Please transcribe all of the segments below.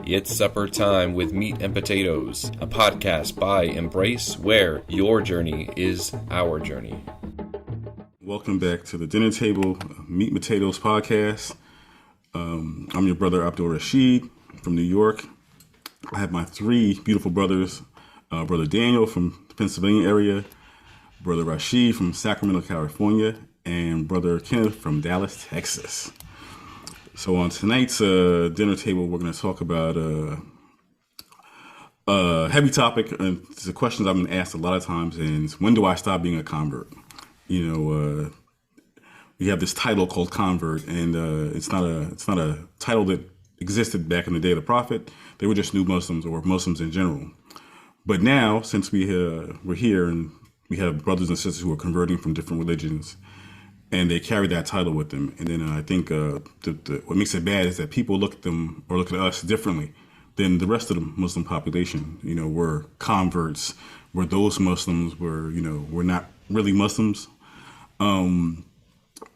It's supper time with Meat and Potatoes, a podcast by Embrace, where your journey is our journey. Welcome back to the Dinner Table Meat and Potatoes podcast. I'm your brother Abdul Rashid from New York. I have my three beautiful brothers, Brother Daniel from the Pennsylvania area, Brother Rashid from Sacramento, California, and Brother Kenneth from Dallas, Texas. So on tonight's dinner table, we're going to talk about a heavy topic. And it's a question I've been asked a lot of times, and it's, when do I stop being a convert? You know, we have this title called convert, and it's not a title that existed back in the day of the Prophet. They were just new Muslims or Muslims in general. But now, since we're here and we have brothers and sisters who are converting from different religions, and they carry that title with them. And then I think what makes it bad is that people look at them or look at us differently than the rest of the Muslim population. You know, we're converts. We're those Muslims. We're not really Muslims. And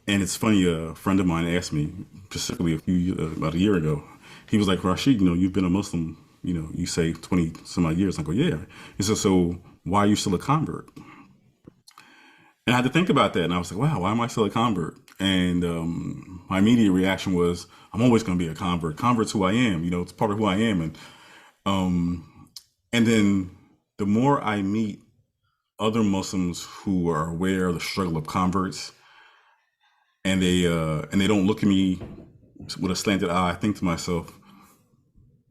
it's funny, a friend of mine asked me specifically about a year ago. He was like, Rashid, you've been a Muslim, you say 20 some odd years. I go, yeah. He said, so why are you still a convert? And I had to think about that, and I was like, wow, why am I still a convert? And my immediate reaction was, I'm always going to be a convert. Convert's who I am, it's part of who I am. And then the more I meet other Muslims who are aware of the struggle of converts, and they don't look at me with a slanted eye, I think to myself,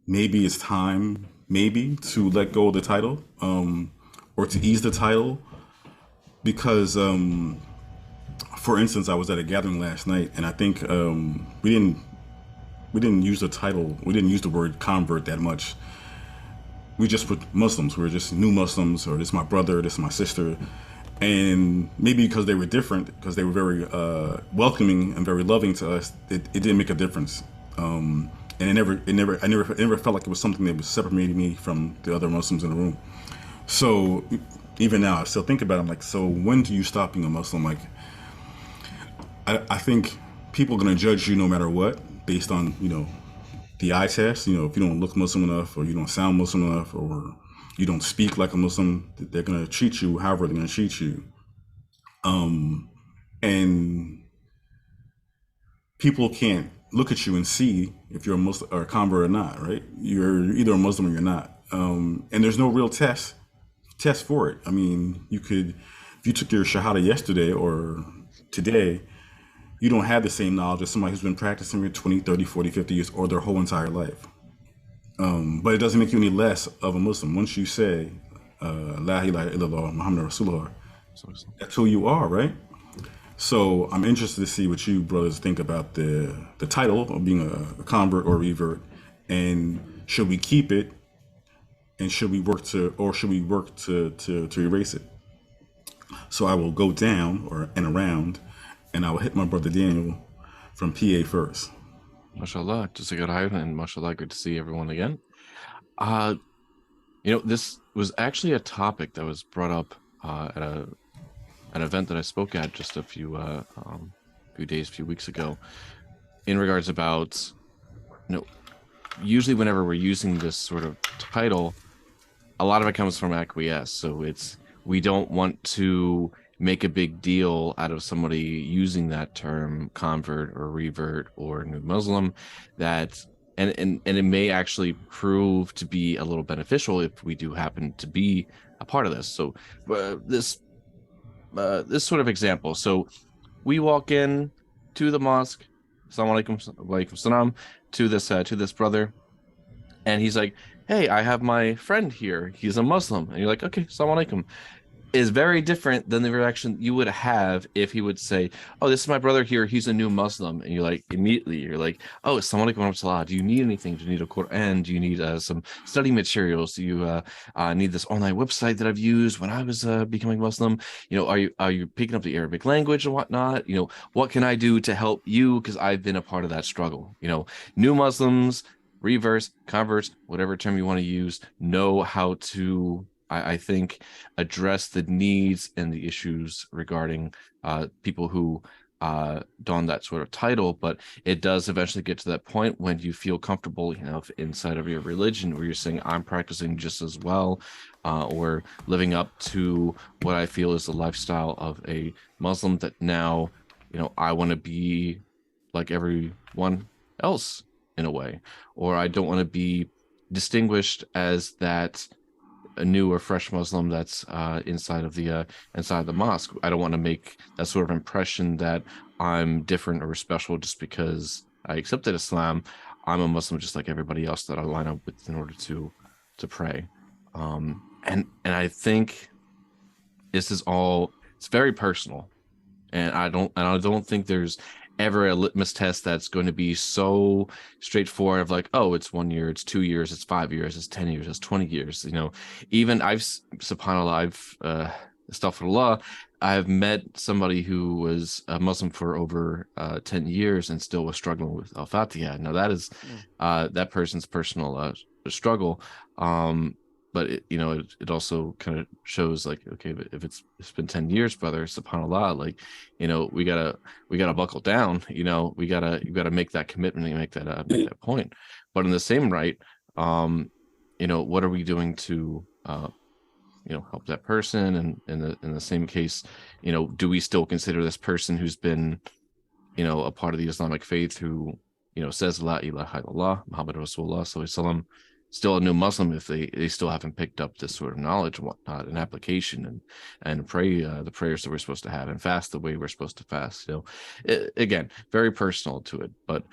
maybe it's time, to let go of the title, or to ease the title. Because, for instance, I was at a gathering last night, and I think we didn't use the title, we didn't use the word convert that much. We just put Muslims. We were just new Muslims, or this is my brother, this is my sister, and maybe because they were different, because they were very welcoming and very loving to us, it didn't make a difference. And I never felt like it was something that was separating me from the other Muslims in the room. So even now, I still think about it. I'm like, so when do you stop being a Muslim? Like, I think people are going to judge you no matter what, based on, the eye test. If you don't look Muslim enough, or you don't sound Muslim enough, or you don't speak like a Muslim, they're going to treat you however they're going to treat you. And people can't look at you and see if you're a Muslim or a convert or not, right? You're either a Muslim or you're not. And there's no real test for it. I mean, if you took your Shahada yesterday or today, you don't have the same knowledge as somebody who's been practicing for 20, 30, 40, 50 years or their whole entire life. But it doesn't make you any less of a Muslim. Once you say, La ilaha illallah, Muhammad Rasulullah, that's who you are, right? So I'm interested to see what you brothers think about the title of being a convert or revert, and should we keep it? And should we work to erase it? So I will go down and around, and I will hit my brother Daniel from PA first. MashaAllah, Jazakallah, and MashaAllah, good to see everyone again. This was actually a topic that was brought up at an event that I spoke at just a few weeks ago, in regards about, usually whenever we're using this sort of title, a lot of it comes from acquiesce. So we don't want to make a big deal out of somebody using that term convert or revert or new Muslim, and it may actually prove to be a little beneficial if we do happen to be a part of this. So this sort of example. So we walk in to the mosque, Assalamu alaikum, walaikum salam, to this brother, and he's like, hey, I have my friend here. He's a Muslim. And you're like, okay, Assalamu alaikum. Is very different than the reaction you would have if he would say, oh, this is my brother here. He's a new Muslim. And you're like, you're like, oh, Assalamu alaikum wa rahmatullah. Do you need anything? Do you need a Quran? Do you need some study materials? Do you need this online website that I've used when I was becoming Muslim? Are you picking up the Arabic language and whatnot? What can I do to help you? Because I've been a part of that struggle. New Muslims, reverse, converts, whatever term you want to use, know how to, I think, address the needs and the issues regarding people who don that sort of title, but it does eventually get to that point when you feel comfortable, inside of your religion, where you're saying, I'm practicing just as well, or living up to what I feel is the lifestyle of a Muslim, that now, I want to be like everyone else in a way, or I don't want to be distinguished as that a new or fresh Muslim that's inside the mosque. I don't want to make that sort of impression that I'm different or special just because I accepted Islam. I'm a Muslim just like everybody else that I line up with in order to pray. And I think this is all, it's very personal, and I don't think there's ever a litmus test that's going to be so straightforward of like, oh, it's 1 year, it's 2 years, it's 5 years, it's 10 years, it's 20 years. Even subhanAllah, astaghfirullah, I've met somebody who was a Muslim for over 10 years and still was struggling with Al-Fatiha. Now that is that person's personal struggle. But it also kind of shows like, okay, but if it's been 10 years, brother, subhanAllah, like, we gotta buckle down. You gotta make that commitment and make that point. But in the same right, what are we doing to help that person? And in the same case, do we still consider this person who's been a part of the Islamic faith, who says La ilaha illallah Muhammad Rasulullah sallallahu alaihi wasallam, still a new Muslim if they still haven't picked up this sort of knowledge and whatnot, and application, and pray the prayers that we're supposed to have, and fast the way we're supposed to fast. Again, very personal to it. But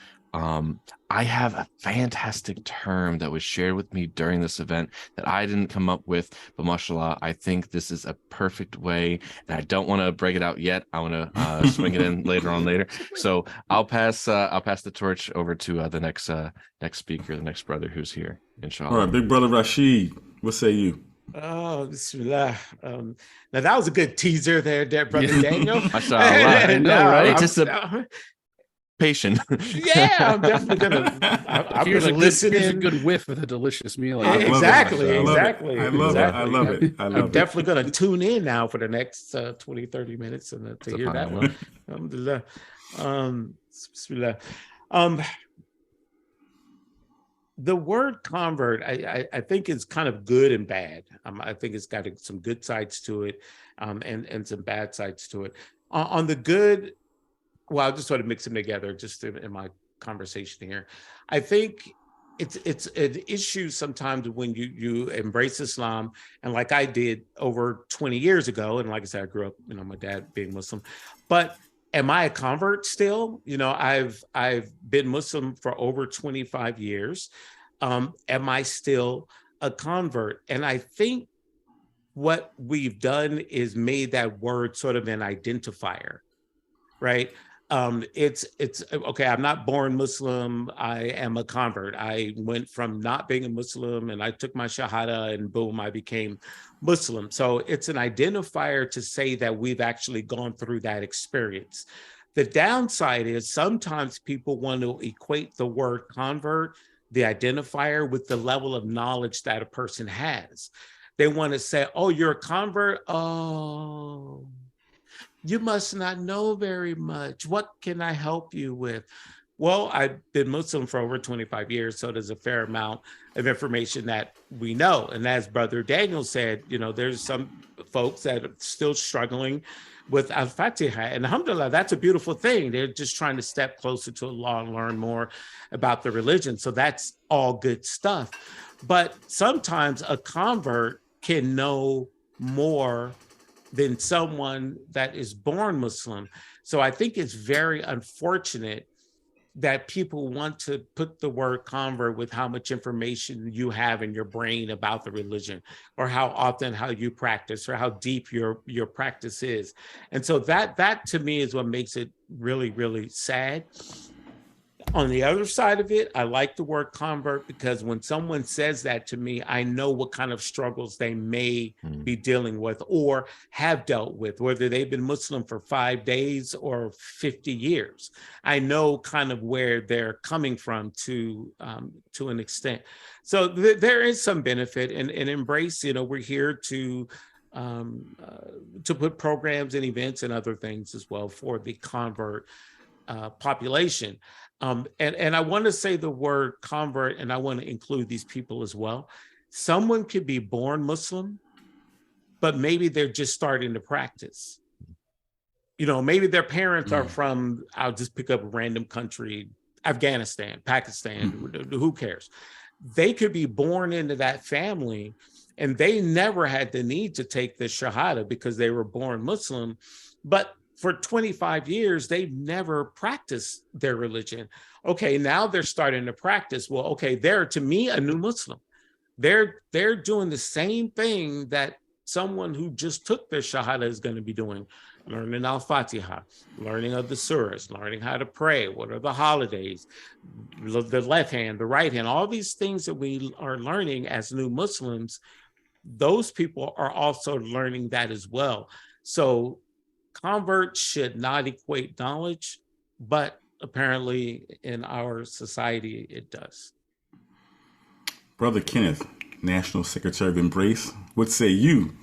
I have a fantastic term that was shared with me during this event that I didn't come up with, but mashallah, I think this is a perfect way, and I don't want to break it out yet. I want to swing it in later. So I'll pass the torch over to the next speaker, the next brother who's here, inshallah. All right, big brother Rashid, what say you? Oh, bismillah. Now that was a good teaser there, brother Daniel. Mashallah. I know, right? It's just patient. Yeah, I'm definitely gonna. I'm gonna listen. Here's a good whiff of a delicious meal. Exactly. I love it. I'm definitely gonna tune in now for the next 20, 30 minutes and to hear that one. Alhamdulillah. Bismillah. The word convert, I think, is kind of good and bad. I think it's got some good sides to it, and some bad sides to it. On the good, well, I'll just sort of mix them together just in my conversation here. I think it's an issue sometimes when you embrace Islam, and like I did over 20 years ago, and like I said, I grew up, my dad being Muslim, but am I a convert still? I've been Muslim for over 25 years. Am I still a convert? And I think what we've done is made that word sort of an identifier, right? It's okay. I'm not born Muslim. I am a convert. I went from not being a Muslim and I took my Shahada and boom, I became Muslim. So it's an identifier to say that we've actually gone through that experience. The downside is sometimes people want to equate the word convert, the identifier, with the level of knowledge that a person has. They want to say, oh, you're a convert. Oh, you must not know very much. What can I help you with? Well, I've been Muslim for over 25 years, so there's a fair amount of information that we know. And as Brother Daniel said, there's some folks that are still struggling with Al-Fatiha. And alhamdulillah, that's a beautiful thing. They're just trying to step closer to Allah and learn more about the religion. So that's all good stuff. But sometimes a convert can know more than someone that is born Muslim. So I think it's very unfortunate that people want to put the word convert with how much information you have in your brain about the religion, or how often how you practice, or how deep your practice is. And so that to me is what makes it really, really sad. On the other side of it, I like the word convert because when someone says that to me, I know what kind of struggles they may be dealing with or have dealt with, whether they've been Muslim for 5 days or 50 years. I know kind of where they're coming from to an extent. So there is some benefit, and embrace, we're here to to put programs and events and other things as well for the convert population. And I want to say the word convert, and I want to include these people as well. Someone could be born Muslim, but maybe they're just starting to practice. You know, maybe their parents are from, I'll just pick up a random country, Afghanistan, Pakistan, who cares? They could be born into that family and they never had the need to take the Shahada because they were born Muslim. But for 25 years, they've never practiced their religion. Okay, now they're starting to practice. Well, okay, they're, to me, a new Muslim. They're doing the same thing that someone who just took their Shahada is going to be doing. Learning Al-Fatiha, learning of the surahs, learning how to pray, what are the holidays, the left hand, the right hand, all these things that we are learning as new Muslims, those people are also learning that as well. So converts should not equate knowledge, but apparently in our society, it does. Brother Kenneth, National Secretary of Embrace, what say you?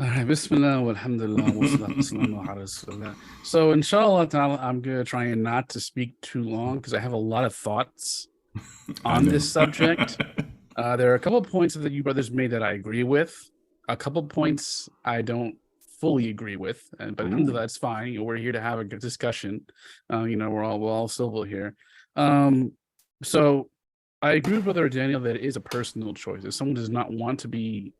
All right, Bismillah, walhamdulillah, wassalatu wassalamu ala rasulillah. So, inshallah ta'ala, I'm going to try and not to speak too long because I have a lot of thoughts on this subject. There are a couple of points that you brothers made that I agree with. A couple of points I don't fully agree with, but alhamdulillah, that's fine. You know, we're here to have a good discussion. You know, we're all civil here. So, I agree with Brother Daniel that it is a personal choice. If someone does not want to be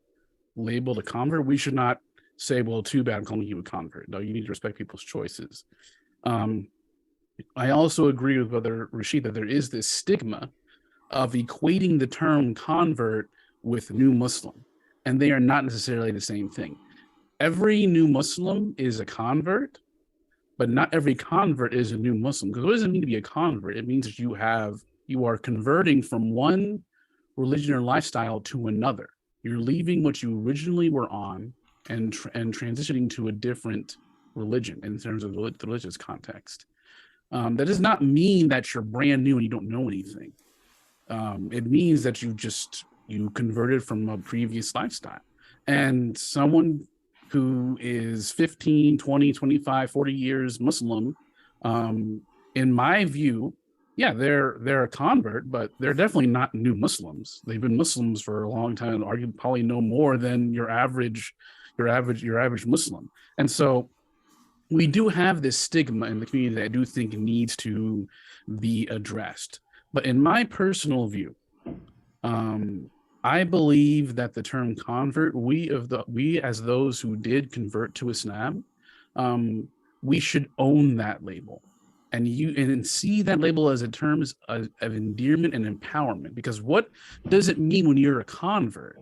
labeled a convert, we should not say, well, too bad, I'm calling you a convert. No, you need to respect people's choices. I also agree with Brother Rashid that there is this stigma of equating the term convert with new Muslim, and they are not necessarily the same thing. Every new Muslim is a convert, but not every convert is a new Muslim. Because what does it mean to be a convert? It means that you are converting from one religion or lifestyle to another. You're leaving what you originally were on and transitioning to a different religion in terms of the religious context. That does not mean that you're brand new and you don't know anything. It means that you converted from a previous lifestyle. And someone who is 15, 20, 25, 40 years Muslim, in my view, yeah, they're a convert, but they're definitely not new Muslims. They've been Muslims for a long time, and probably no more than your average Muslim. And so we do have this stigma in the community that I do think needs to be addressed. But in my personal view, I believe that the term convert, we as those who did convert to Islam, we should own that label. And see that label as a term of endearment and empowerment. Because what does it mean when you're a convert?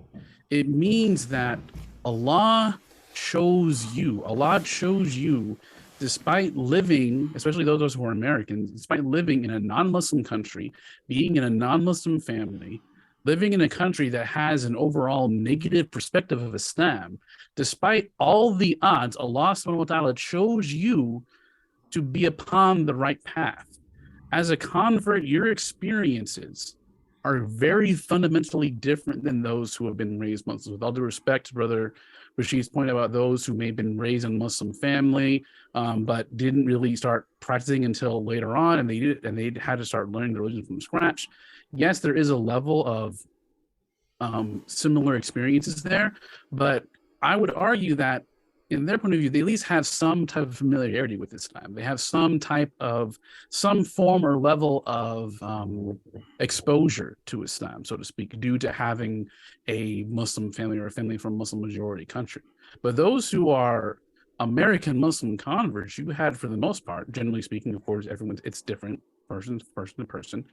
It means that Allah chose you, despite living, especially those who are Americans, despite living in a non-Muslim country, being in a non-Muslim family, living in a country that has an overall negative perspective of Islam, despite all the odds, Allah subhanahu wa ta'ala chose you to be upon the right path. As a convert, your experiences are very fundamentally different than those who have been raised Muslims. With all due respect to Brother Rashid's point about those who may have been raised in a Muslim family, but didn't really start practicing until later on, and they had to start learning the religion from scratch. Yes, there is a level of similar experiences there, but I would argue that in their point of view, they at least have some type of familiarity with Islam. They have some form or level of exposure to Islam, so to speak, due to having a Muslim family or a family from a Muslim majority country. But those who are American Muslim converts, you had, for the most part, generally speaking, of course, it's different, person to person,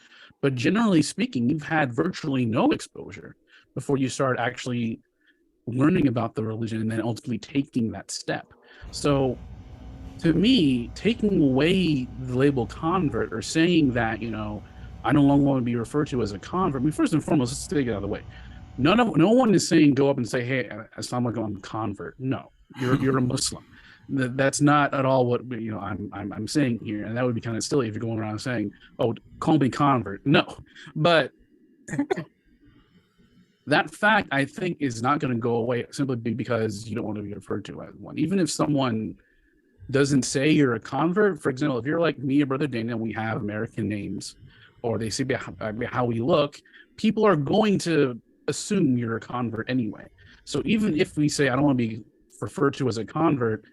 but generally speaking, you've had virtually no exposure before you start actually learning about the religion and then ultimately taking that step. So to me, taking away the label convert or saying that, I no longer want to be referred to as a convert, I mean, first and foremost, let's take it out of the way. No one is saying go up and say, hey, Assalamu alaikum, I'm a convert. No, you're a Muslim. That's not at all what I'm saying here, and that would be kind of silly if you're going around saying, oh, call me convert. No, but that fact, I think, is not going to go away simply because you don't want to be referred to as one. Even if someone doesn't say you're a convert, for example, if you're like me or Brother Daniel, we have American names, or they see how we look, people are going to assume you're a convert anyway. So even if we say, I don't want to be referred to as a convert,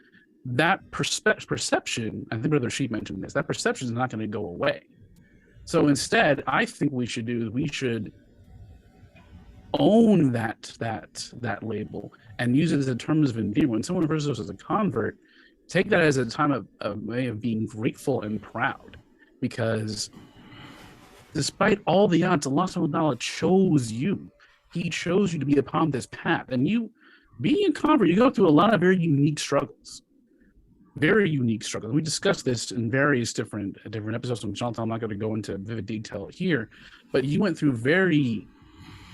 that perception, I think Brother Sheep mentioned this, that perception is not going to go away. So instead, I think we should own that label and use it as a term of endearment. When someone refers to us as a convert, take that as a way of being grateful and proud, because despite all the odds, Allah subhanahu wa ta'ala chose you. He chose you to be upon this path. And you, being a convert, you go through a lot of very unique struggles. Very unique struggles. We discussed this in various different episodes. I'm not going to go into vivid detail here, but you went through very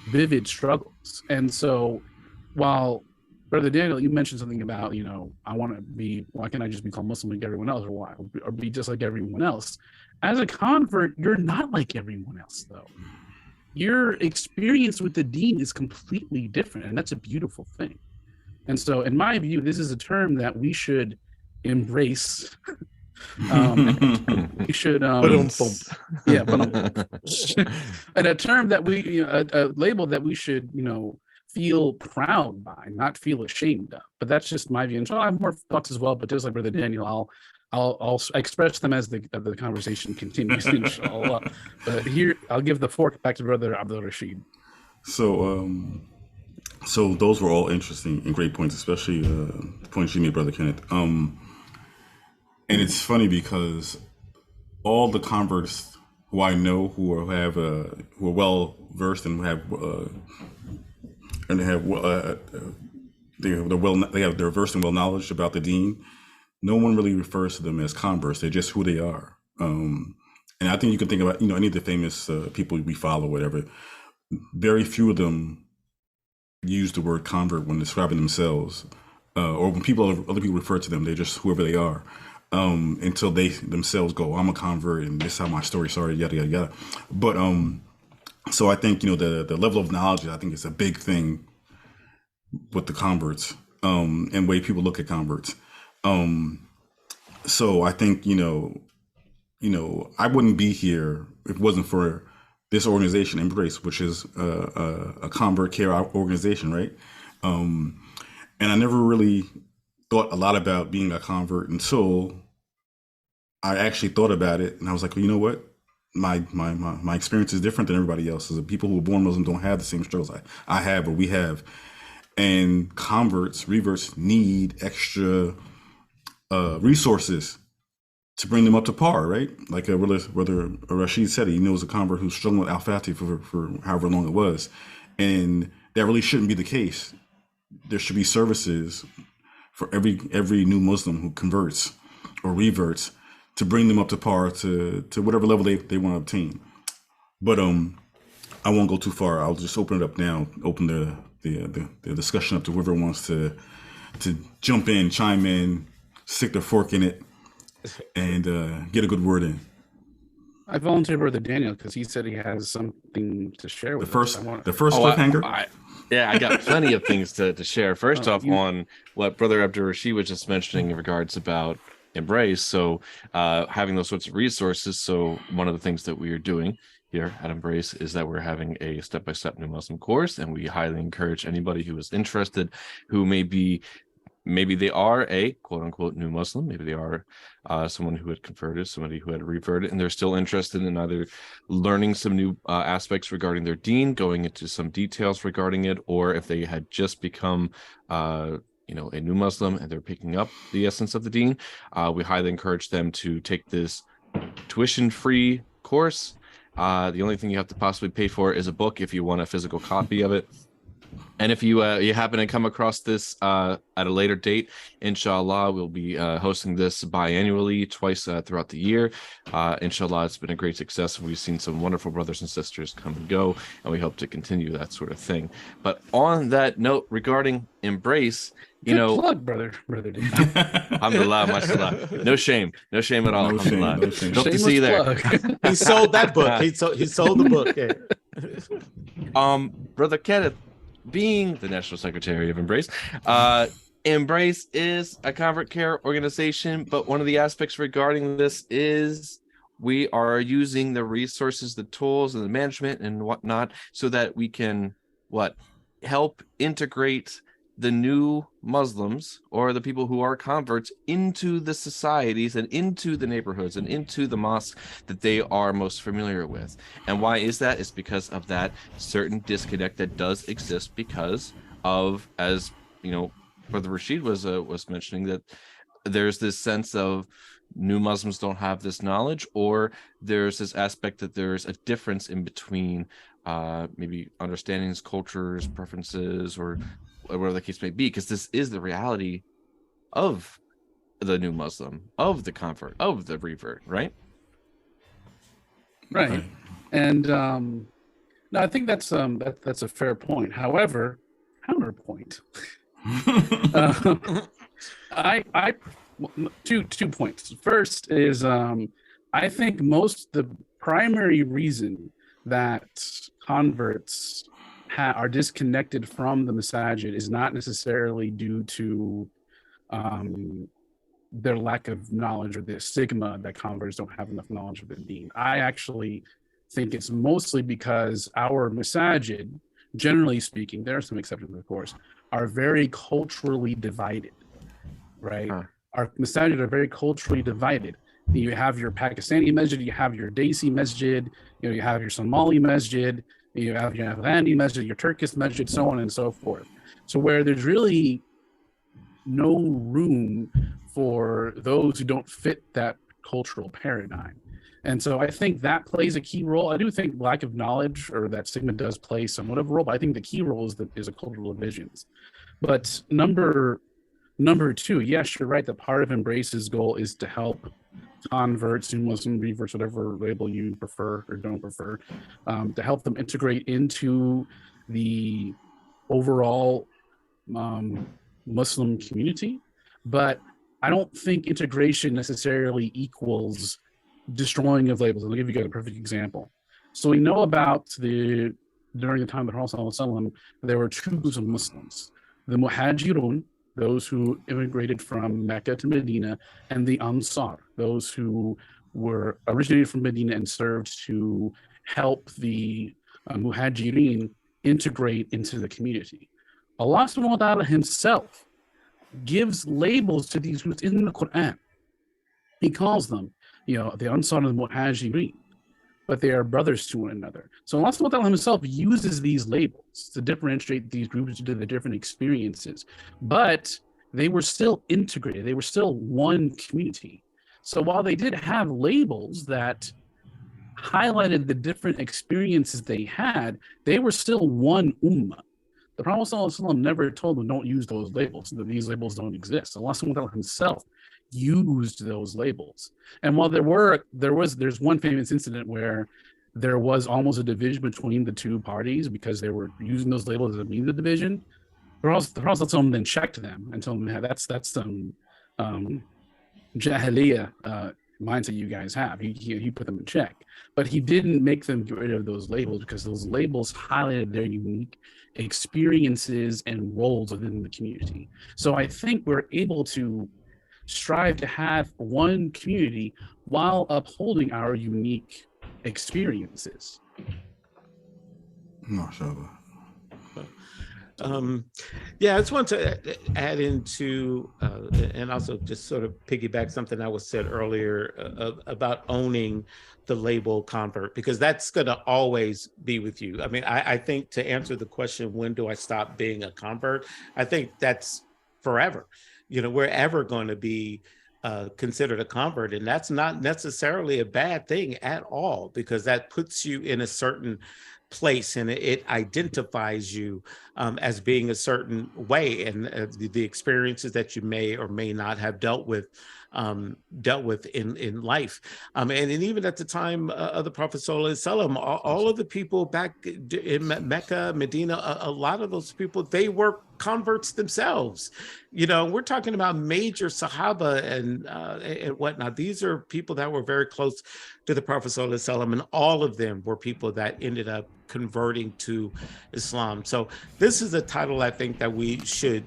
vivid struggles. And so while Brother Daniel, you mentioned something about, I want to be, why can't I just be called Muslim like everyone else, or be just like everyone else? As a convert, you're not like everyone else, though. Your experience with the deen is completely different, and that's a beautiful thing. And so, in my view, this is a term that we should embrace. We should, and a term that we, a label that we should, feel proud by, not feel ashamed of. But that's just my view. And so I have more thoughts as well. But just like Brother Daniel, I'll express them as the conversation continues, inshallah. But here, I'll give the fork back to Brother Abdul Rashid. So those were all interesting and great points, especially the points you made, Brother Kenneth. And it's funny because all the converts who I know who are well versed and they're versed and well knowledge about the deen. No one really refers to them as converts. They're just who they are. And I think you can think about, any of the famous people we follow, whatever. Very few of them use the word convert when describing themselves, or when other people refer to them. They're just whoever they are, until they themselves go, "I'm a convert, and this is how my story started." Yada yada yada. But so I think the level of knowledge, I think, is a big thing with the converts, and the way people look at converts. So I think, I wouldn't be here if it wasn't for this organization, Embrace, which is a convert care organization, right? And I never really thought a lot about being a convert until I actually thought about it, and I was like, well, you know what? My experience is different than everybody else's. The people who are born Muslim don't have the same struggles I have or we have, and reverts need extra resources to bring them up to par, right? Like whether Rashid said, he knows a convert who's struggling with Al-Fatih for however long it was. And that really shouldn't be the case. There should be services for every new Muslim who converts or reverts to bring them up to par to whatever level they want to obtain. But I won't go too far. I'll just open it up now, open the discussion up to whoever wants to jump in, chime in, stick their fork in it, and get a good word in. I volunteer Brother Daniel because he said he has something to share with us. The first cliffhanger. I got plenty of things to share. First off, on what Brother Abdul Rashid was just mentioning in regards about Embrace. So having those sorts of resources. So one of the things that we are doing here at Embrace is that we're having a step-by-step new Muslim course, and we highly encourage anybody who is interested, who maybe they are a quote-unquote new Muslim, maybe they are someone who had converted, somebody who had reverted, and they're still interested in either learning some new aspects regarding their deen, going into some details regarding it, or if they had just become a new Muslim and they're picking up the essence of the deen, we highly encourage them to take this tuition-free course. The only thing you have to possibly pay for is a book if you want a physical copy of it. And if you happen to come across this at a later date, inshallah, we'll be hosting this biannually, twice throughout the year. Inshallah, it's been a great success. We've seen some wonderful brothers and sisters come and go, and we hope to continue that sort of thing. But on that note, regarding Embrace, plug, brother. Alhamdulillah, mashallah. No shame at all. No shame. Hope to see you there. He sold that book. He sold the book. Yeah. Brother Kenneth, being the National Secretary of Embrace, Embrace is a convert care organization, but one of the aspects regarding this is we are using the resources, the tools, and the management and whatnot so that we can help integrate the new Muslims or the people who are converts into the societies and into the neighborhoods and into the mosques that they are most familiar with. And why is that? It's because of that certain disconnect that does exist because of, as you know, Brother Rashid was mentioning, that there's this sense of new Muslims don't have this knowledge, or there's this aspect that there's a difference in between maybe understandings, cultures, preferences, or whatever the case may be, because this is the reality of the new Muslim, of the convert, of the revert, right? Right. And no, I think that's a fair point. However, counterpoint. I two points. First is I think the primary reason that converts are disconnected from the masajid is not necessarily due to their lack of knowledge or the stigma that converts don't have enough knowledge of the deen. I actually think it's mostly because our masajid, generally speaking, there are some exceptions, of course, are very culturally divided, right? Our masajid are very culturally divided. You have your Pakistani masjid, you have your Desi masjid, you have your Somali masjid, you have your Afghani masjid, your Turkish masjid, so on and so forth. So where there's really no room for those who don't fit that cultural paradigm. And so I think that plays a key role. I do think lack of knowledge or that stigma does play somewhat of a role, but I think the key role is a cultural divisions. But number two, yes, you're right, that part of Embrace's goal is to help converts, new Muslim reverts, whatever label you prefer or don't prefer, to help them integrate into the overall Muslim community. But I don't think integration necessarily equals destroying of labels. I'll give you guys a perfect example. So we know about during the time of the Prophet ﷺ, there were two groups of Muslims: the Muhajirun, those who immigrated from Mecca to Medina, and the Ansar, those who were originated from Medina and served to help the Muhajirin integrate into the community. Allah subhanahu wa ta'ala himself gives labels to these groups in the Quran. He calls them, the Ansar and the Muhajirin, but they are brothers to one another. So Allah subhanahu wa ta'ala himself uses these labels to differentiate these groups due to the different experiences, but they were still integrated. They were still one community. So while they did have labels that highlighted the different experiences they had, they were still one ummah. The Prophet ﷺ never told them, don't use those labels, that these labels don't exist. Allah subhanahu wa ta'ala himself used those labels. And while there's one famous incident where there was almost a division between the two parties because they were using those labels as a means of division, the Prophet then checked them and told them, that's some jahiliyyah mindset you guys have. He put them in check. But he didn't make them get rid of those labels because those labels highlighted their unique experiences and roles within the community. So I think we're able to strive to have one community while upholding our unique experiences. MashaAllah. Yeah, I just want to add into and also just sort of piggyback something that was said earlier about owning the label convert, because that's going to always be with you. I mean, I think to answer the question, when do I stop being a convert? I think that's forever. We're ever going to be considered a convert, and that's not necessarily a bad thing at all, because that puts you in a certain place and it identifies you as being a certain way, and the experiences that you may or may not have dealt with dealt with in life. And even at the time of the Prophet Sallallahu Alaihi Wasallam, all of the people back in Mecca, Medina, a lot of those people, they were converts themselves. We're talking about major Sahaba and whatnot. These are people that were very close to the Prophet Sallallahu Alaihi Wasallam, and all of them were people that ended up converting to Islam. So this is a title I think that we should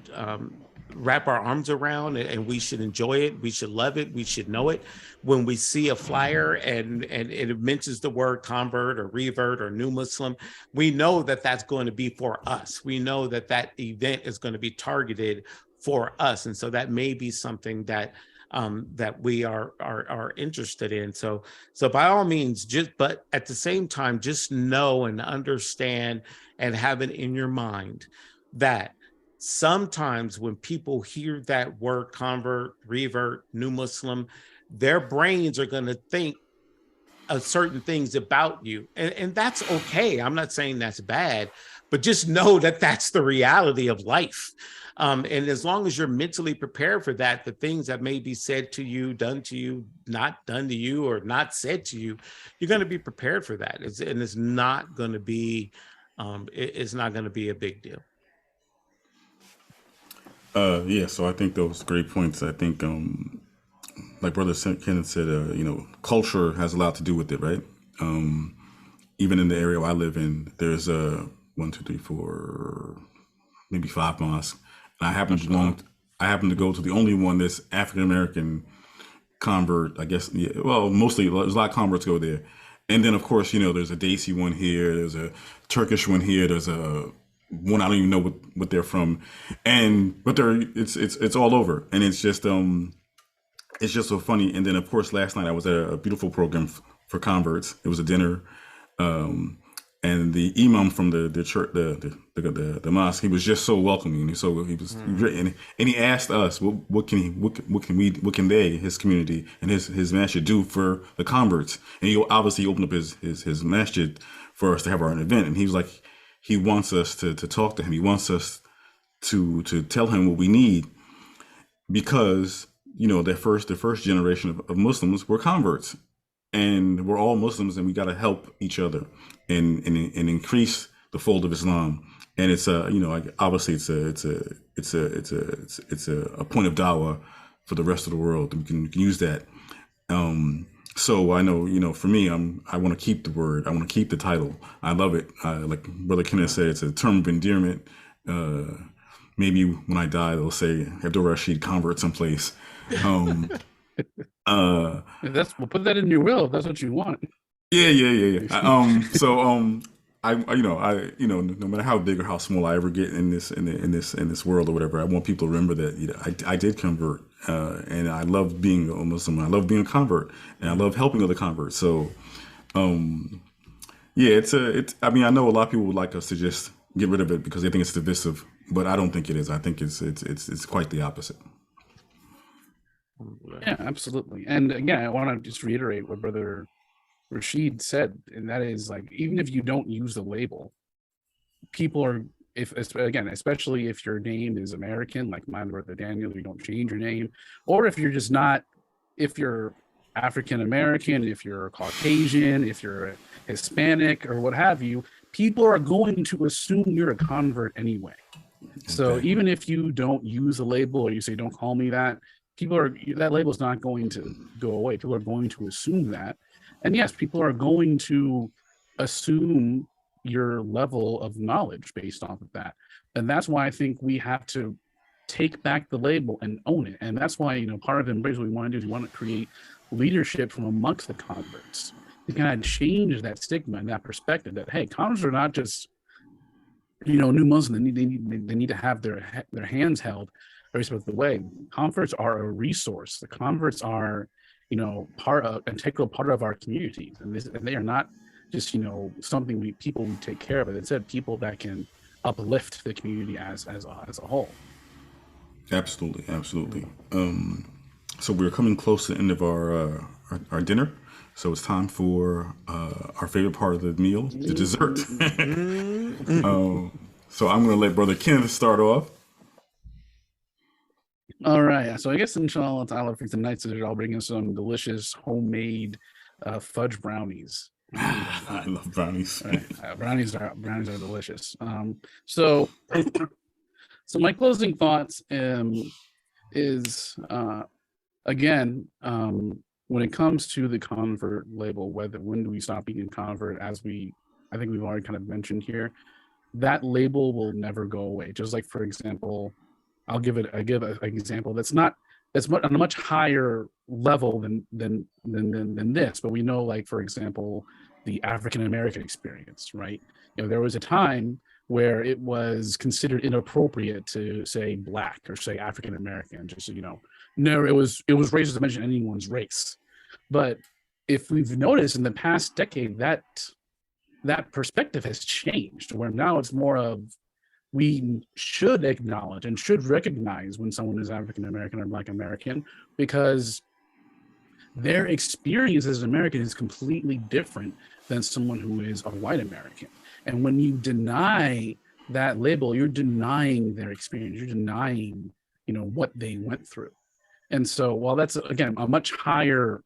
wrap our arms around, and we should enjoy it. We should love it. We should know it. When we see a flyer and it mentions the word convert or revert or new Muslim, we know that that's going to be for us. We know that that event is going to be targeted for us. And so that may be something that that we are interested in. So by all means, but at the same time, just know and understand and have it in your mind that sometimes when people hear that word convert, revert, new Muslim, their brains are going to think of certain things about you. And that's okay. I'm not saying that's bad, but just know that that's the reality of life. And as long as you're mentally prepared for that, the things that may be said to you, done to you, not done to you, or not said to you, you're going to be prepared for that. And it's not going to be, it's not going to be a big deal. Yeah, so I think those great points. I think, like Brother Kenneth said, culture has a lot to do with it, right? Even in the area I live in, there's 1, 2, 3, 4, maybe 5 mosques. And I happen to go to the only one that's African American convert. I guess, yeah, well, mostly there's a lot of converts go there. And then of course, there's a Desi one here, there's a Turkish one here, there's a one I don't even know what they're from, but it's all over, and it's just so funny. And then of course last night I was at a beautiful program for converts. It was a dinner, and the imam from the church, the mosque, he was just so welcoming. And he asked us what can they, his community and his masjid, do for the converts. And he obviously opened up his masjid for us to have our event, and he was like, he wants us to talk to him. He wants us to tell him what we need, because the first generation of Muslims were converts, and we're all Muslims, and we got to help each other and increase the fold of Islam. And it's obviously it's a point of dawah for the rest of the world. We can use that. So I know, for me, I want to keep the word. I want to keep the title. I love it. Like Brother Kenneth said, it's a term of endearment. Maybe when I die, they'll say Abdul Rashid convert someplace. We'll put that in your will if that's what you want. Yeah. No matter how big or how small I ever get in this world or whatever, I want people to remember that I did convert, and I love being a Muslim. I love being a convert, and I love helping other converts. So, yeah, I mean, I know a lot of people would like us to just get rid of it because they think it's divisive, but I don't think it is. I think it's quite the opposite. Yeah, absolutely. And again, I want to just reiterate what Brother Rashid said, and that is, like, even if you don't use the label, people are, especially if your name is American, like mine, Brother Daniel, you don't change your name, or if you're just not, if you're African American, if you're Caucasian, if you're Hispanic or what have you, people are going to assume you're a convert anyway. So even if you don't use the label, or you say, don't call me that, that label is not going to go away. People are going to assume that. And yes, people are going to assume your level of knowledge based off of that. And that's why I think we have to take back the label and own it. And that's why, part of Embrace, what we want to do is we want to create leadership from amongst the converts to kind of change that stigma and that perspective that, hey, converts are not just, new Muslims. They need to have their hands held very specific way. Converts are a resource. The converts are, integral part of our communities, and they are not just something people take care of. It instead, people that can uplift the community as a whole. Absolutely. So we're coming close to the end of our dinner, so it's time for our favorite part of the meal, the dessert. So I'm going to let Brother Kenneth start off. All right. So I guess inshallah ta'ala for tonight's dinner, I'll bring in some delicious homemade fudge brownies. I love brownies. All right. Brownies are delicious. So so my closing thoughts is again, when it comes to the convert label, when do we stop being a convert? I think we've already kind of mentioned here, that label will never go away. Just like, for example, I give an example that's on a much higher level than this, but we know, like, for example, the African American experience, right? There was a time where it was considered inappropriate to say black or say African American, just so you know. No, it was racist to mention anyone's race. But if we've noticed in the past decade, that perspective has changed, where now it's more of, we should acknowledge and should recognize when someone is African American or Black American, because their experience as an American is completely different than someone who is a white American. And when you deny that label, you're denying their experience, you're denying, what they went through. And so while that's, again, a much higher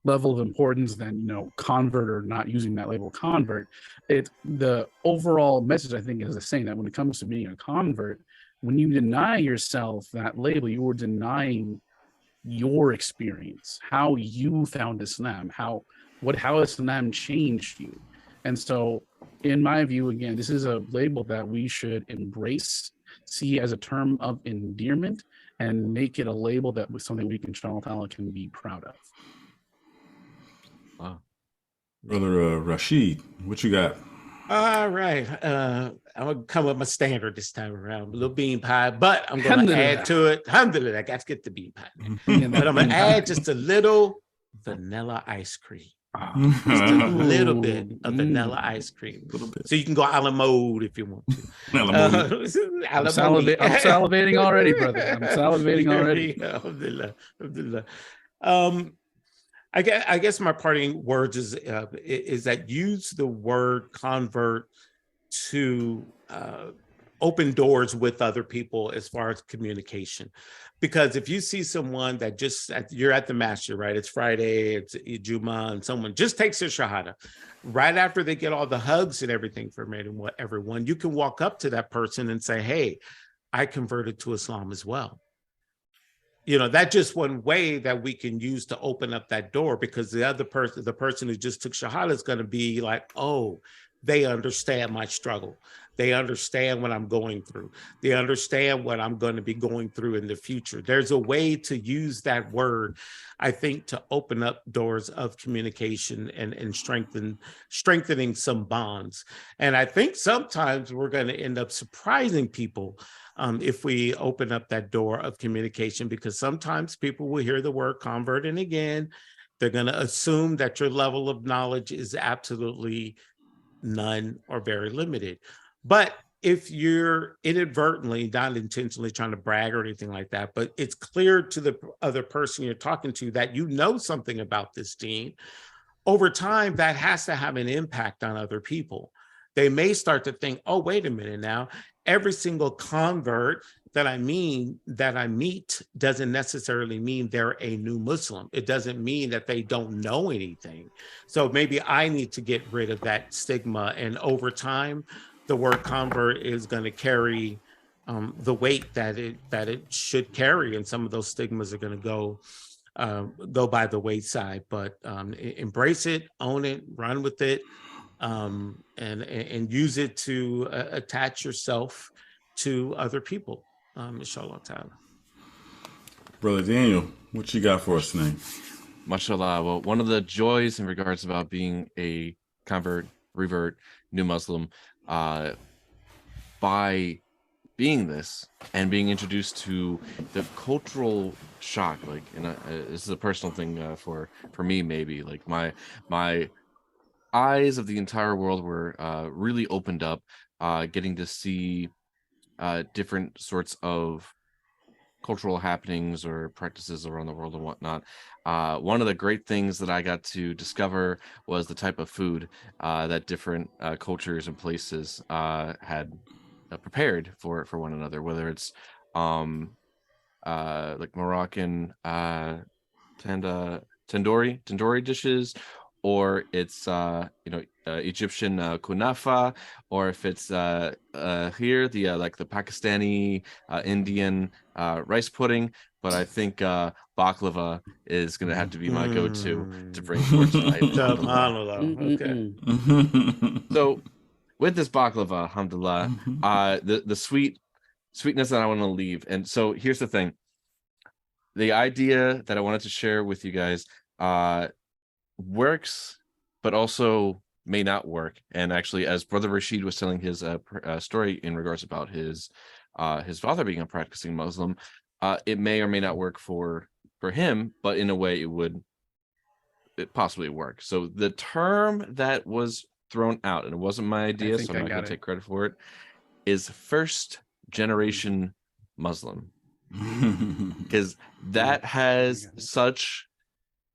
level of importance than, convert or not using that label convert, the overall message, I think, is the same, that when it comes to being a convert, when you deny yourself that label, you are denying your experience, how you found Islam, how Islam changed you. And so in my view, again, this is a label that we should embrace, see as a term of endearment, and make it a label that was something we can be proud of. Wow. Brother Rashid, what you got? All right. I'm going to come with my standard this time around, a little bean pie, but I'm going to add to it. Alhamdulillah, I got to get the bean pie. But I'm going to add just a little vanilla ice cream. Just a little bit of vanilla ice cream. So you can go a la mode if you want to. I'm salivating already, brother. I'm salivating already. Alhamdulillah. I guess my parting words is that use the word convert to open doors with other people as far as communication. Because if you see someone that you're at the masjid, right? It's Friday, it's Juma, and someone just takes their shahada. Right after they get all the hugs and everything from everyone, you can walk up to that person and say, hey, I converted to Islam as well. That's just one way that we can use to open up that door, because the person who just took shahada is going to be like, oh, they understand my struggle. They understand what I'm going through. They understand what I'm going to be going through in the future. There's a way to use that word, I think, to open up doors of communication and strengthening some bonds. And I think sometimes we're going to end up surprising people if we open up that door of communication, because sometimes people will hear the word convert, and again, they're going to assume that your level of knowledge is absolutely none or very limited. But if you're inadvertently, not intentionally trying to brag or anything like that, but it's clear to the other person you're talking to that you know something about this deen, over time, that has to have an impact on other people. They may start to think, oh, wait a minute now, every single convert that I meet doesn't necessarily mean they're a new Muslim. It doesn't mean that they don't know anything. So maybe I need to get rid of that stigma. And over time, the word convert is going to carry the weight that it should carry, and some of those stigmas are going to go by the wayside. But embrace it, own it, run with it, and use it to attach yourself to other people. Inshallah ta'ala. Brother Daniel, what you got for us tonight? Mashallah. Well, one of the joys in regards about being a convert, revert, new Muslim, by being this and being introduced to the cultural shock, like, this is a personal thing for me, maybe, like my eyes of the entire world were really opened up, getting to see different sorts of cultural happenings or practices around the world and whatnot. One of the great things that I got to discover was the type of food that different cultures and places had prepared for one another, whether it's like Moroccan tandoori dishes, or it's Egyptian kunafa, or if it's here the like the Pakistani Indian rice pudding. But I think baklava is gonna have to be my go-to to bring forward tonight. Subhanallah. Okay. So with this baklava, alhamdulillah, the sweetness that I want to leave. And so here's the thing. The idea that I wanted to share with you guys works, but also may not work. And actually, as Brother Rashid was telling his story in regards about his father being a practicing Muslim, it may or may not work for him, but in a way it possibly work. So the term that was thrown out, and it wasn't my idea, so I'm not going to take credit for it, is first generation Muslim. Because that has such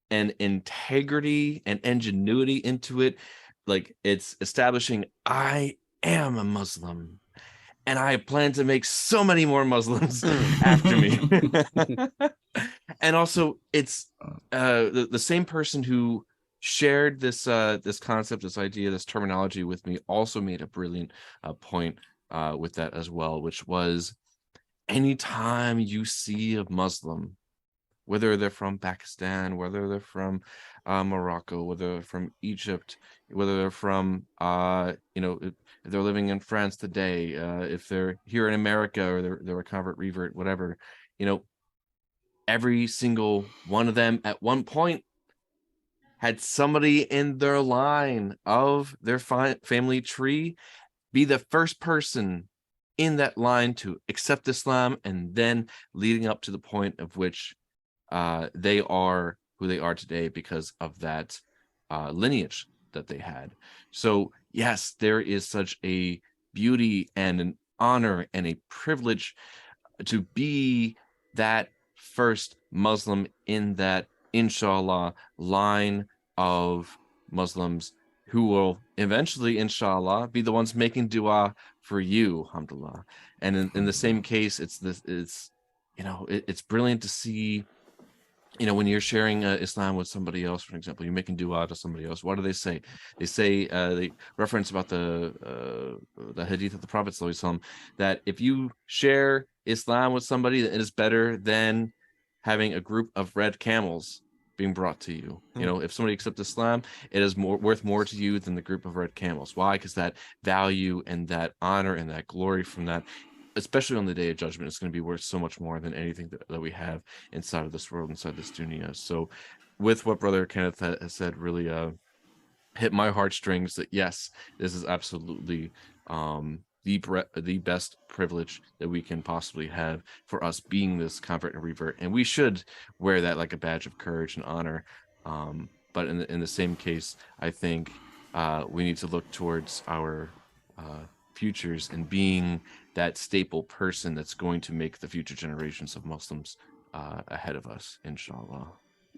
an integrity and ingenuity into it. Like, it's establishing, I am a Muslim and I plan to make so many more Muslims after me. And also, it's the same person who shared this concept, this idea, this terminology with me also made a brilliant point with that as well, which was, anytime you see a Muslim, whether they're from Pakistan, whether they're from Morocco, whether they're from Egypt, whether they're from, if they're living in France today, if they're here in America, or they're a convert, revert, whatever, every single one of them at one point had somebody in their line of their family tree be the first person in that line to accept Islam, and then leading up to the point of which they are who they are today because of that lineage that they had. So yes, there is such a beauty and an honor and a privilege to be that first Muslim in that, inshallah, line of Muslims who will eventually, inshallah, be the ones making dua for you, alhamdulillah. And in the same case, it's brilliant to see, when you're sharing Islam with somebody else, for example, you're making dua to somebody else. What do they say? They say, they reference about the hadith of the Prophet ﷺ, that if you share Islam with somebody, it is better than having a group of red camels being brought to you. If somebody accepts Islam, it is worth more to you than the group of red camels. Why? Because that value and that honor and that glory from that, especially on the day of judgment, is going to be worth so much more than anything that we have inside of this world, inside this dunya. So with what Brother Kenneth has said, really hit my heartstrings, that yes, this is absolutely the best privilege that we can possibly have, for us being this convert and revert, and we should wear that like a badge of courage and honor. But in the same case, I think we need to look towards our futures and being that staple person that's going to make the future generations of Muslims ahead of us, inshallah.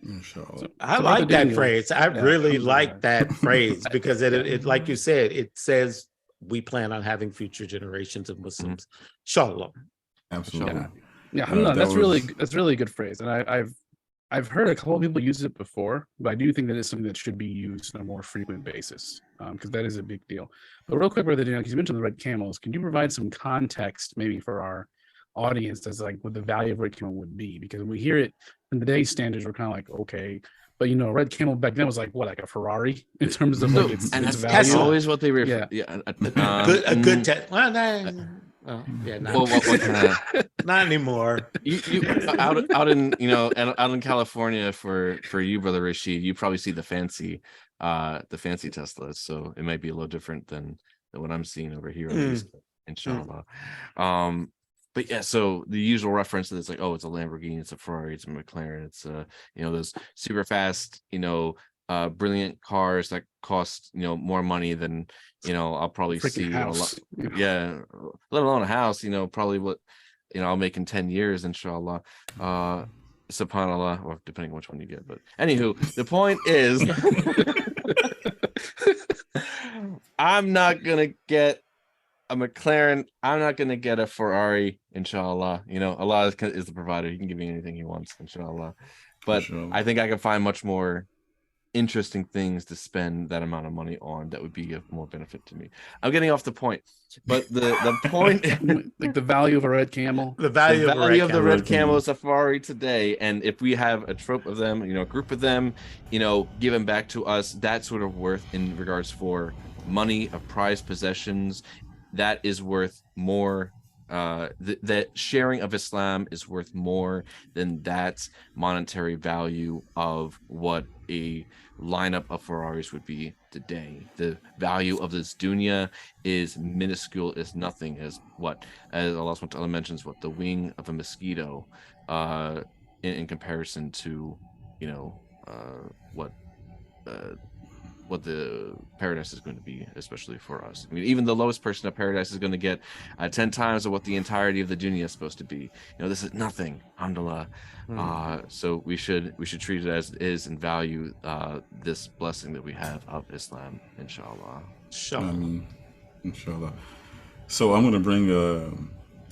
Inshallah. I like that phrase. I really like that phrase, because it, like you said, it says we plan on having future generations of Muslims. Inshallah. Absolutely. Yeah, that's really a good phrase, and I've heard a couple of people use it before, but I do think that it's something that should be used on a more frequent basis, because that is a big deal. But real quick, Brother Daniel, because you mentioned the red camels, can you provide some context maybe for our audience as like what the value of red camel would be? Because when we hear it in today's standards, we're kind of like, okay, but red camel back then was like what, like a Ferrari in terms of like its value. That's always what they refer. A good test. Well, not anymore. You out in California for you, Brother Rashid, you probably see the fancy Teslas, so it might be a little different than what I'm seeing over here, at least, inshallah. But yeah, so the usual reference is like, oh, it's a Lamborghini, it's a Ferrari, it's a McLaren, it's those super fast, brilliant cars that cost more money than I'll probably see house. Let alone a house, probably what I'll make in 10 years, inshallah. Subhanallah, or depending on which one you get. But anywho, the point is I'm not gonna get a McLaren. I'm not gonna get a Ferrari, inshallah. Allah is the provider. He can give me anything he wants, inshallah. But I think I can find much more interesting things to spend that amount of money on that would be of more benefit to me. I'm getting off the point, but the point, like the value of a red camel. The value of the red camel safari today, and if we have a trope of them, a group of them, given back to us, that sort of worth in regards for money of prized possessions, that is worth more. That sharing of Islam is worth more than that monetary value of what a lineup of Ferraris would be today. The value of this dunya is minuscule, is nothing, as Allah subhanahu wa ta'ala mentions, the wing of a mosquito in comparison to what the paradise is going to be, especially for us. I mean, even the lowest person of paradise is going to get 10 times of what the entirety of the dunya is supposed to be. This is nothing, alhamdulillah. So we should treat it as it is and value this blessing that we have of Islam, inshallah. Inshallah. So I'm going to bring a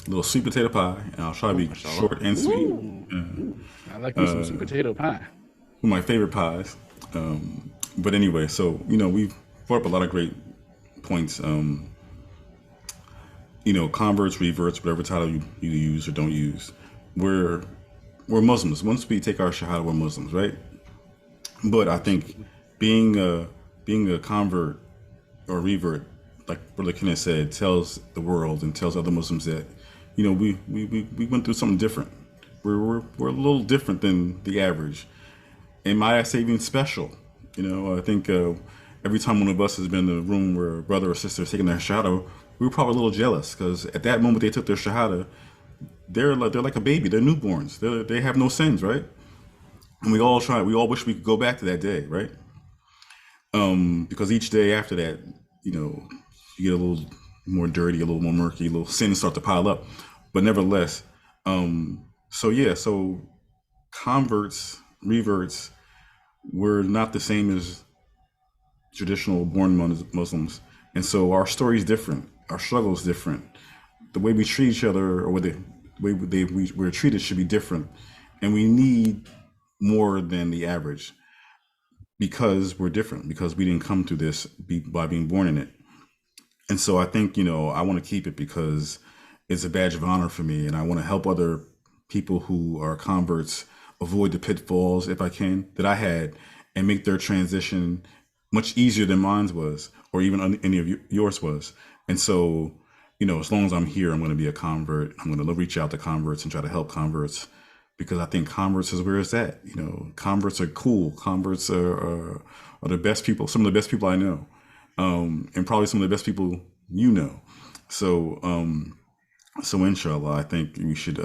little sweet potato pie, and I'll try to be short and sweet. I like me some sweet potato pie. One of my favorite pies. But anyway, so we've brought up a lot of great points. Converts, reverts, whatever title you use or don't use, we're Muslims. Once we take our shahada, we're Muslims, right? But I think being a convert or revert, like Brother Kenneth said, tells the world and tells other Muslims that we went through something different. We're a little different than the average, and might I say even special. I think every time one of us has been in a room where a brother or sister is taking their shahada, we were probably a little jealous because at that moment they took their shahada, they're like a baby, they're newborns, they have no sins, right? And we all wish we could go back to that day, right? Because each day after that, you get a little more dirty, a little more murky, little sins start to pile up. But nevertheless, so converts, reverts, we're not the same as traditional born Muslims. And so our story is different. Our struggle is different. The way we treat each other or the way we're treated should be different. And we need more than the average because we're different, because we didn't come to this by being born in it. And so I think, I want to keep it because it's a badge of honor for me. And I want to help other people who are converts avoid the pitfalls, if I can, that I had, and make their transition much easier than mine was, or even any of yours was. And so, as long as I'm here, I'm going to be a convert. I'm going to reach out to converts and try to help converts, because I think converts is where it's at. Converts are cool. Converts are the best people, some of the best people I know, and probably some of the best people you know. So, inshallah, I think we should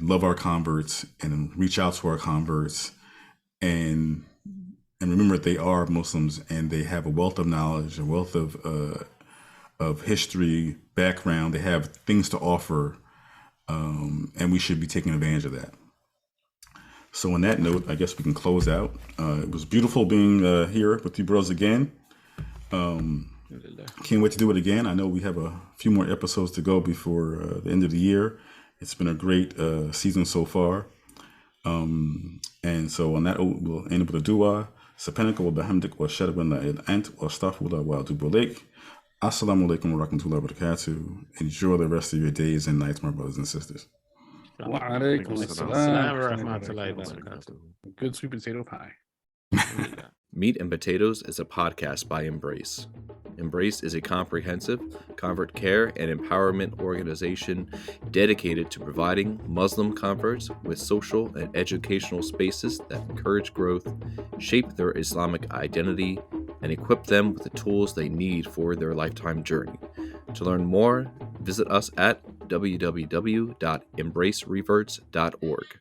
love our converts and reach out to our converts and remember that they are Muslims and they have a wealth of knowledge, a wealth of history, background. They have things to offer, and we should be taking advantage of that. So on that note, I guess we can close out. It was beautiful being here with you bros again. Can't wait to do it again. I know we have a few more episodes to go before the end of the year. It's been a great season so far. And so on that, we'll end up with a dua. Subhanaka wa bihamdik wa ashhadu an la ilaha illa anta wa astaghfiruka wa atubu ilaik. Assalamu alaikum wa rahmatullahi wa barakatuh. Enjoy the rest of your days and nights, my brothers and sisters. Wa alaikum assalam wa rahmatullahi wa barakatuh. Good sweet potato pie. Meat and Potatoes is a podcast by Embrace. Embrace is a comprehensive convert care and empowerment organization dedicated to providing Muslim converts with social and educational spaces that encourage growth, shape their Islamic identity, and equip them with the tools they need for their lifetime journey. To learn more, visit us at www.embracereverts.org.